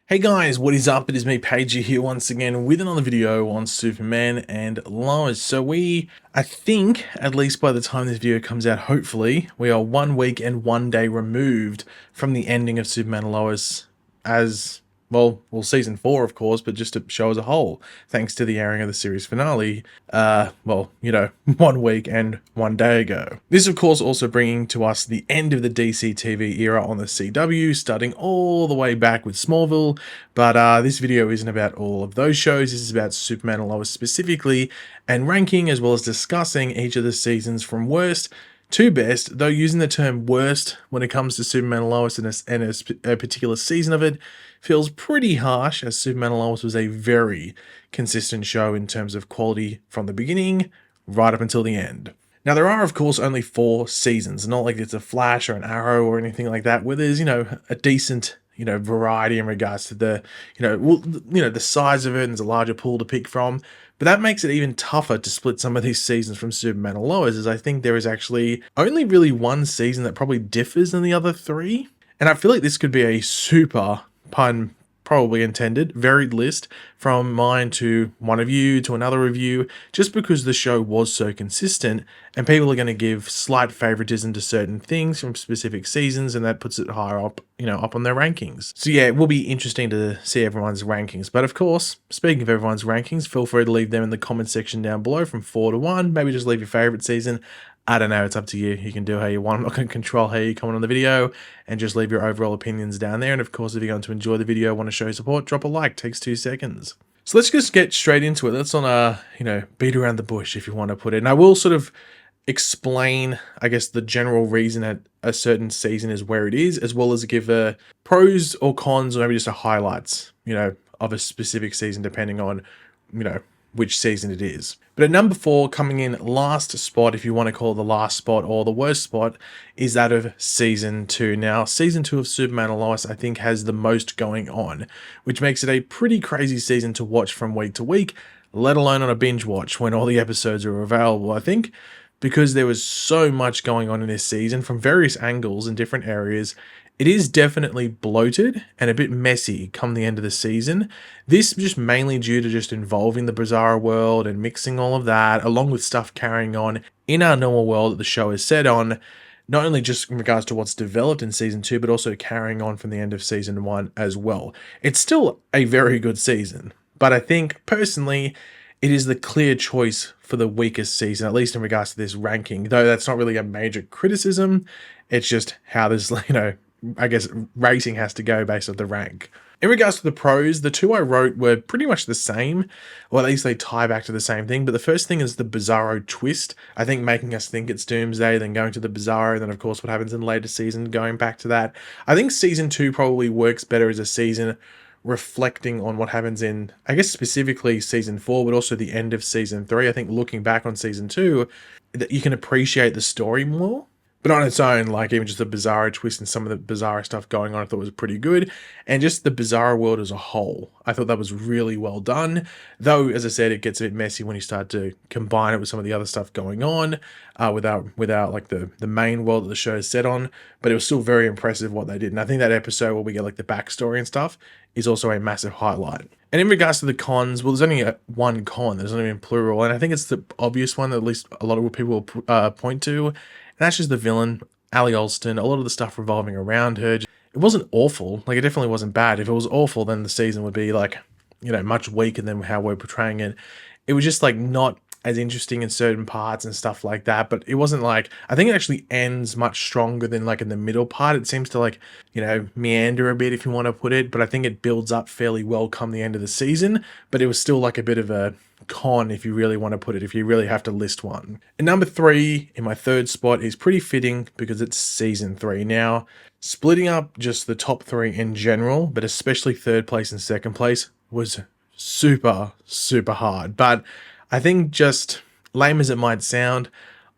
Hey guys, what is up? It is me, Pagey, here once again with another video on Superman and Lois. I think, at least by the time this video comes out, hopefully, we are 1 week and 1 day removed from the ending of Superman and Lois as, well, season 4, of course, but just to show as a whole, thanks to the airing of the series finale, 1 week and 1 day ago. This, of course, also bringing to us the end of the DCTV era on the CW, starting all the way back with Smallville, but this video isn't about all of those shows. This is about Superman and Lois specifically, and ranking as well as discussing each of the seasons from worst to best, though using the term worst when it comes to Superman and Lois and a particular season of it feels pretty harsh, as Superman and Lois was a very consistent show in terms of quality from the beginning right up until the end. Now, there are, of course, only 4 seasons, not like it's a Flash or an Arrow or anything like that, where there's, a decent, variety in regards to the size of it, and there's a larger pool to pick from. But that makes it even tougher to split some of these seasons from Superman and Lois, as I think there is actually only really one season that probably differs than the other 3. And I feel like this could be a super, pun probably intended, varied list from mine to one of you to another review, just because the show was so consistent and people are going to give slight favoritism to certain things from specific seasons, and that puts it higher up, up on their rankings. So yeah, it will be interesting to see everyone's rankings. But of course, speaking of everyone's rankings, feel free to leave them in the comment section down below from 4 to 1. Maybe just leave your favorite season. I don't know, it's up to you. You can do how you want. I'm not going to control how you comment on the video, and just leave your overall opinions down there. And of course, if you're going to enjoy the video, want to show your support, drop a like. Takes 2 seconds. So let's just get straight into it. Let's not, beat around the bush, if you want to put it. And I will sort of explain, I guess, the general reason that a certain season is where it is, as well as give pros or cons, or maybe just a highlights, of a specific season, depending on, which season it is. But at number 4, coming in last spot, if you want to call it the last spot or the worst spot, is that of season 2. Now, season 2 of Superman and Lois, I think, has the most going on, which makes it a pretty crazy season to watch from week to week, let alone on a binge watch when all the episodes are available, I think, because there was so much going on in this season from various angles and different areas. It is definitely bloated and a bit messy come the end of the season. This just mainly due to just involving the Bizarro world and mixing all of that, along with stuff carrying on in our normal world that the show is set on, not only just in regards to what's developed in season 2, but also carrying on from the end of season 1 as well. It's still a very good season, but I think personally, it is the clear choice for the weakest season, at least in regards to this ranking, though that's not really a major criticism. It's just how this, I guess rating has to go based on the rank. In regards to the pros, the 2 I wrote were pretty much the same, or at least they tie back to the same thing. But the first thing is the Bizarro twist. I think making us think it's Doomsday, then going to the Bizarro, and then of course what happens in the later season, going back to that. I think season 2 probably works better as a season reflecting on what happens in, I guess, specifically season 4, but also the end of season 3. I think looking back on season 2, that you can appreciate the story more. But on its own, like even just the Bizarro twist and some of the Bizarro stuff going on, I thought was pretty good. And just the Bizarro world as a whole, I thought that was really well done. Though, as I said, it gets a bit messy when you start to combine it with some of the other stuff going on, without like the main world that the show is set on. But it was still very impressive what they did. And I think that episode where we get like the backstory and stuff is also a massive highlight. And in regards to the cons, well, there's only one con. There's not even plural. And I think it's the obvious one that at least a lot of people will point to. And that's just the villain, Ali Olston, a lot of the stuff revolving around her. It wasn't awful. Like, it definitely wasn't bad. If it was awful, then the season would be, like, much weaker than how we're portraying it. It was just, like, not as interesting in certain parts and stuff like that. But it wasn't like, I think it actually ends much stronger than, like, in the middle part. It seems to, like, meander a bit, if you want to put it. But I think it builds up fairly well come the end of the season. But it was still, like, a bit of a con, if you really want to put it, if you really have to list one. And number 3 in my third spot is pretty fitting because it's season 3. Now, splitting up just the top 3 in general, but especially third place and second place, was super, super hard. But I think, just lame as it might sound,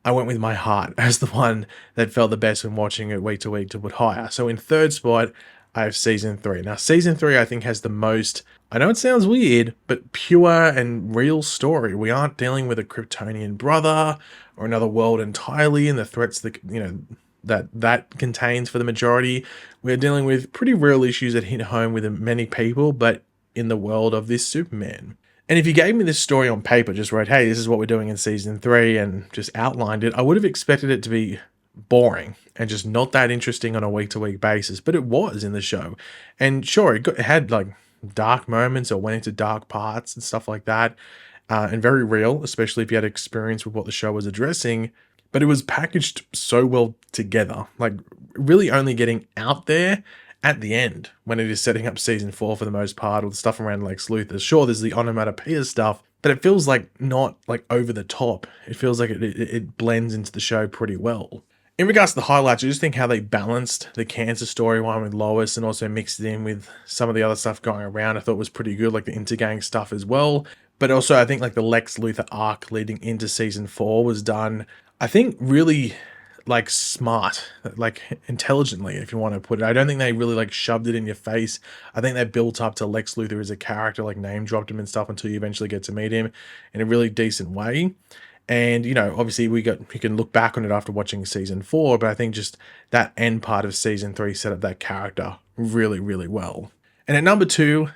I went with my heart as the one that felt the best when watching it week to week to put higher. So in third spot, I have season 3. Now, season 3, I think, has the most, I know it sounds weird, but pure and real story. We aren't dealing with a Kryptonian brother or another world entirely, and the threats that, that contains for the majority. We're dealing with pretty real issues that hit home with many people, but in the world of this Superman. And if you gave me this story on paper, just wrote, hey, this is what we're doing in season 3, and just outlined it, I would have expected it to be boring and just not that interesting on a week-to-week basis. But it was in the show. And sure, it had like dark moments or went into dark parts and stuff like that. And very real, especially if you had experience with what the show was addressing. But it was packaged so well together, like really only getting out there at the end when it is setting up season 4 for the most part, or the stuff around Lex Luthor. Sure, there's the onomatopoeia stuff, but it feels like not like over the top. It feels like it blends into the show pretty well. In regards to the highlights, I just think how they balanced the cancer storyline with Lois and also mixed it in with some of the other stuff going around, I thought was pretty good, like the intergang stuff as well. But also I think like the Lex Luthor arc leading into season 4 was done, I think, really like smart, like intelligently, if you want to put it. I don't think they really like shoved it in your face. I think they built up to Lex Luthor as a character, like name dropped him and stuff until you eventually get to meet him in a really decent way. And, you know, obviously we can look back on it after watching season 4, but I think just that end part of season 3 set up that character really, really well. And at number 2,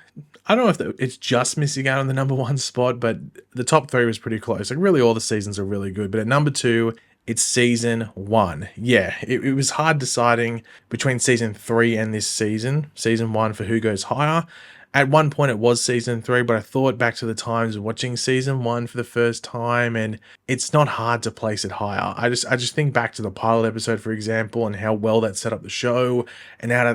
I don't know if it's just missing out on the number 1 spot, but the top 3 was pretty close. Like really all the seasons are really good, but at number 2, it's season 1. Yeah, it was hard deciding between season 3 and this season. Season 1 for who goes higher. At one point it was season 3, but I thought back to the times watching season 1 for the first time, and it's not hard to place it higher. I just think back to the pilot episode, for example, and how well that set up the show, and how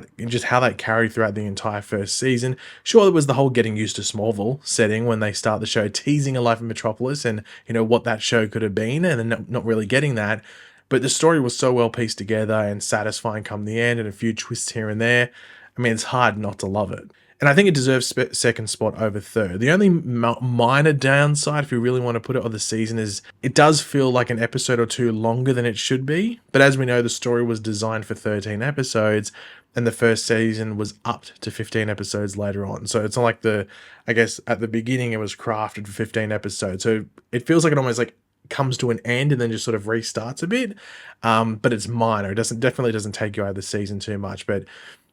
that carried throughout the entire first season. Sure, there was the whole getting used to Smallville setting when they start the show teasing a life in Metropolis and, you know, what that show could have been, and then not really getting that. But the story was so well pieced together and satisfying come the end, and a few twists here and there. I mean, it's hard not to love it. And I think it deserves second spot over third. The only minor downside, if you really want to put it on the season, is it does feel like an episode or 2 longer than it should be. But as we know, the story was designed for 13 episodes, and the first season was upped to 15 episodes later on. So it's not like I guess at the beginning it was crafted for 15 episodes. So it feels like it almost like comes to an end and then just sort of restarts a bit. But it's minor. It definitely doesn't take you out of the season too much, but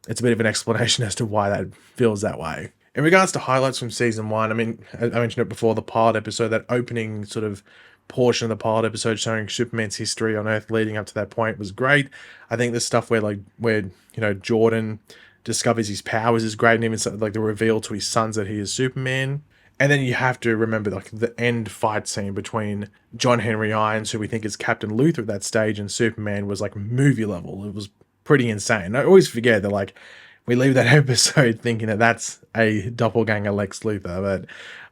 it's a bit of an explanation as to why that feels that way. In regards to highlights from season 1, I mean, I mentioned it before, the pilot episode, that opening sort of portion of the pilot episode showing Superman's history on Earth leading up to that point was great. I think the stuff where you know, Jordan discovers his powers is great, and even like the reveal to his sons that he is Superman. And then you have to remember like the end fight scene between John Henry Irons, who we think is Captain Luthor at that stage, and Superman was like movie level. It was pretty insane. I always forget that, like, we leave that episode thinking that that's a doppelganger Lex Luthor, but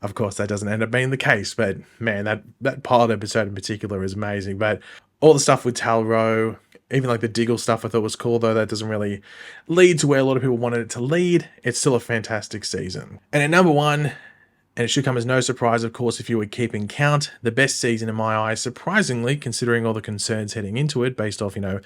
of course that doesn't end up being the case. But man, that pilot episode in particular is amazing. But all the stuff with Talro, even like the Diggle stuff, I thought was cool, though that doesn't really lead to where a lot of people wanted it to lead. It's still a fantastic season. And at number 1, and it should come as no surprise, of course, if you were keeping count, the best season in my eyes, surprisingly, considering all the concerns heading into it, based off, you know,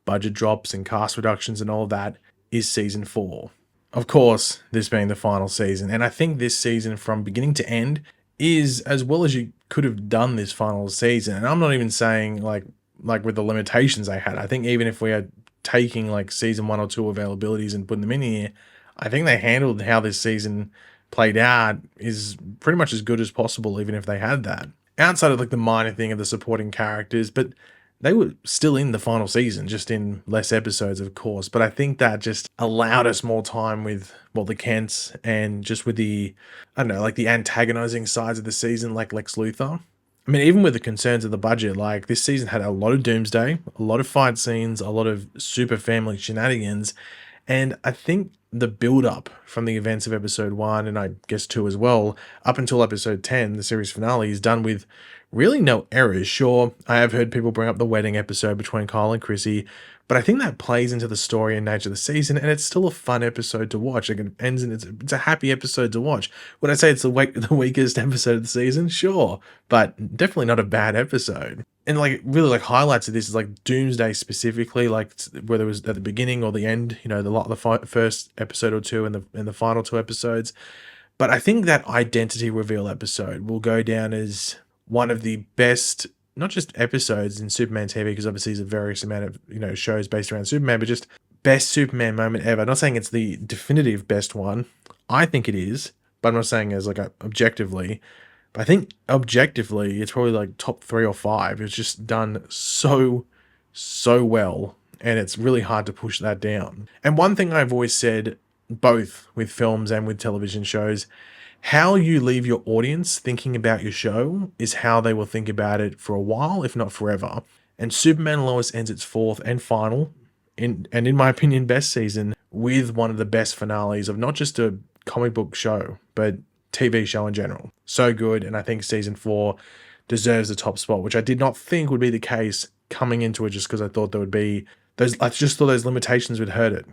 budget drops and cast reductions and all of that, is season 4. Of course, this being the final season. And I think this season from beginning to end is as well as you could have done this final season. And I'm not even saying like with the limitations they had. I think even if we are taking like season 1 or 2 availabilities and putting them in here, I think they handled how this season played out is pretty much as good as possible, even if they had that. Outside of like the minor thing of the supporting characters, but they were still in the final season, just in less episodes, of course. But I think that just allowed us more time with, well, the Kents and just with the, I don't know, like the antagonizing sides of the season, like Lex Luthor. I mean, even with the concerns of the budget, like this season had a lot of doomsday, a lot of fight scenes, a lot of super family shenanigans. And I think the build-up from the events of episode 1, and I guess 2 as well, up until episode 10, the series finale, is done with really no errors. Sure, I have heard people bring up the wedding episode between Kyle and Chrissy, but I think that plays into the story and nature of the season, and it's still a fun episode to watch. Like, it ends and it's a happy episode to watch. Would I say it's the weakest episode of the season? Sure, but definitely not a bad episode. And like really like highlights of this is like Doomsday specifically, like whether it was at the beginning or the end, you know, the first episode or 2 and the final 2 episodes. But I think that identity reveal episode will go down as one of the best not just episodes in Superman TV, because obviously there's a various amount of, shows based around Superman, but just best Superman moment ever. I'm not saying it's the definitive best one. I think it is, but I'm not saying as like objectively. But I think objectively, it's probably like top 3 or 5. It's just done so well, and it's really hard to push that down. And one thing I've always said, both with films and with television shows, how you leave your audience thinking about your show is how they will think about it for a while, if not forever. And Superman and Lois ends its 4th and final, and in my opinion, best season, with one of the best finales of not just a comic book show, but TV show in general. So good, and I think season 4 deserves the top spot, which I did not think would be the case coming into it, just because I thought there would be I just thought those limitations would hurt it.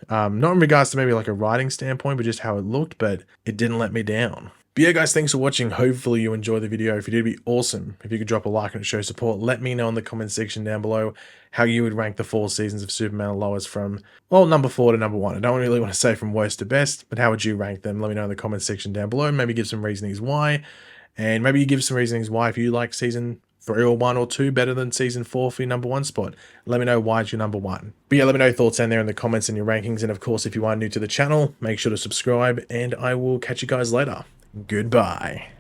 Not in regards to maybe like a writing standpoint, but just how it looked, but it didn't let me down. But yeah, guys, thanks for watching. Hopefully you enjoyed the video. If you did, it'd be awesome if you could drop a like and show support. Let me know in the comment section down below how you would rank the 4 seasons of Superman and Lois from, well, number 4 to number 1. I don't really want to say from worst to best, but how would you rank them? Let me know in the comment section down below. Maybe give some reasonings why. And maybe you give some reasonings why if you like season 3 or 1 or 2 better than season 4 for your number 1 spot. Let me know why it's your number 1. But yeah, let me know your thoughts down there in the comments and your rankings. And of course, if you are new to the channel, make sure to subscribe, and I will catch you guys later. Goodbye.